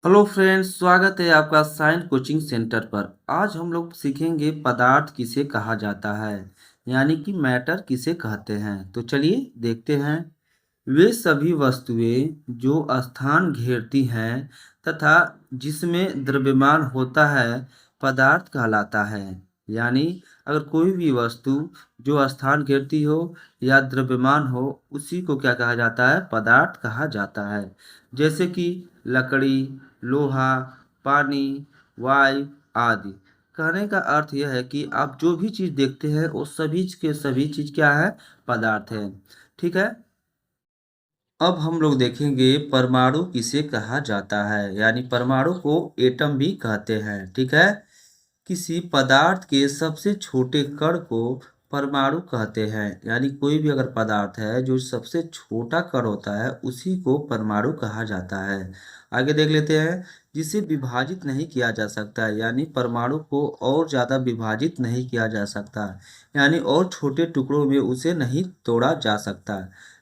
Hello friends, स्वागत है आपका साइंस कोचिंग सेंटर पर। आज हम लोग सीखेंगे पदार्थ किसे कहा जाता है, यानी कि मैटर किसे कहते हैं। तो चलिए देखते हैं। वे सभी वस्तुएं जो स्थान घेरती हैं तथा जिसमें द्रव्यमान होता है पदार्थ कहलाता है। यानी अगर कोई भी वस्तु जो स्थान घेरती हो या द्रव्यमान हो, उसी को क्या कहा जाता है? पदार्थ कहा जाता है। जैसे कि लकड़ी, लोहा, पानी, वायु आदि। कहने का अर्थ यह है कि आप जो भी चीज़ देखते हैं वो सभी के सभी चीज़ क्या है? पदार्थ है। ठीक है। अब हम लोग देखेंगे परमाणु किसे कहा जाता है, यानी परमाणु को एटम भी कहते हैं। ठीक है। किसी पदार्थ के सबसे छोटे कण को परमाणु कहते हैं। यानी कोई भी अगर पदार्थ है जो सबसे छोटा कण होता है उसी को परमाणु कहा जाता है। आगे देख लेते हैं। जिसे विभाजित नहीं किया जा सकता है, यानी परमाणु को और ज़्यादा विभाजित नहीं किया जा सकता, यानी और छोटे टुकड़ों में उसे नहीं तोड़ा जा सकता।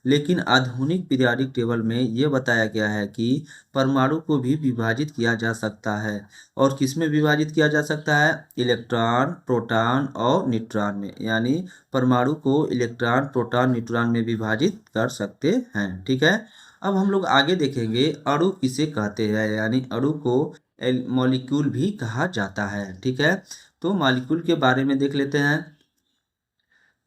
लेकिन आधुनिक पीरियोडिक टेबल में यह बताया गया है कि परमाणु को भी विभाजित किया जा सकता है। और किसमें विभाजित किया जा सकता है? इलेक्ट्रॉन, प्रोटॉन और न्यूट्रॉन में। यानी परमाणु को इलेक्ट्रॉन, प्रोटॉन, न्यूट्रॉन में विभाजित कर सकते हैं। ठीक है। अब हम लोग आगे देखेंगे अणु किसे कहते हैं, यानी अणु को मॉलिक्यूल भी कहा जाता है। ठीक है। तो मॉलिक्यूल के बारे में देख लेते हैं।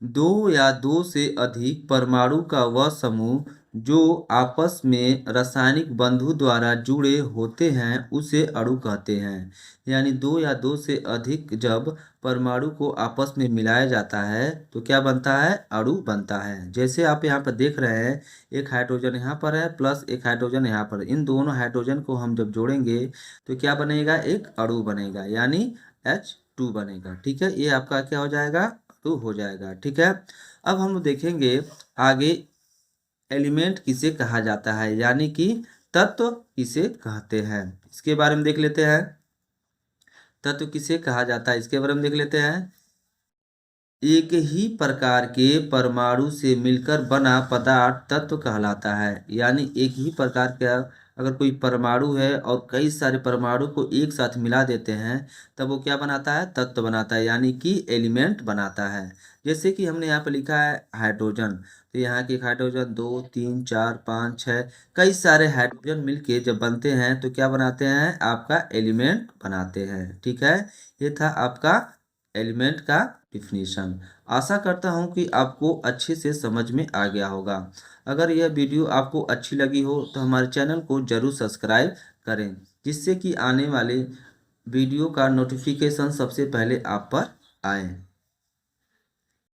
दो या दो से अधिक परमाणु का वह समूह जो आपस में रासायनिक बंधु द्वारा जुड़े होते हैं उसे अणु कहते हैं। यानी दो या दो से अधिक जब परमाणु को आपस में मिलाया जाता है तो क्या बनता है? अणु बनता है। जैसे आप यहाँ पर देख रहे हैं, एक हाइड्रोजन यहाँ पर है प्लस एक हाइड्रोजन यहाँ पर। इन दोनों हाइड्रोजन को हम जब जोड़ेंगे तो क्या बनेगा? एक अणु बनेगा, यानी H2 बनेगा। ठीक है। ये आपका क्या हो जाएगा? तो हो जाएगा। ठीक है। अब हम देखेंगे आगे एलिमेंट किसे कहा जाता है, यानी कि तत्व किसे कहते हैं। इसके बारे में देख लेते हैं। तत्व किसे कहा जाता है इसके बारे में देख लेते हैं। एक ही प्रकार के परमाणु से मिलकर बना पदार्थ तत्व कहलाता है। यानी एक ही प्रकार का अगर कोई परमाणु है और कई सारे परमाणु को एक साथ मिला देते हैं तब वो क्या बनाता है? तत्व बनाता है, यानी कि एलिमेंट बनाता है। जैसे कि हमने यहाँ पर लिखा है हाइड्रोजन, तो यहाँ के हाइड्रोजन 2, 3, 4, 5, 6 कई सारे हाइड्रोजन मिलके जब बनते हैं तो क्या बनाते हैं? आपका एलिमेंट बनाते हैं। ठीक है। ये था आपका एलिमेंट का डिफिनीशन। आशा करता हूँ कि आपको अच्छे से समझ में आ गया होगा। अगर यह वीडियो आपको अच्छी लगी हो तो हमारे चैनल को ज़रूर सब्सक्राइब करें, जिससे कि आने वाले वीडियो का नोटिफिकेशन सबसे पहले आप पर आए।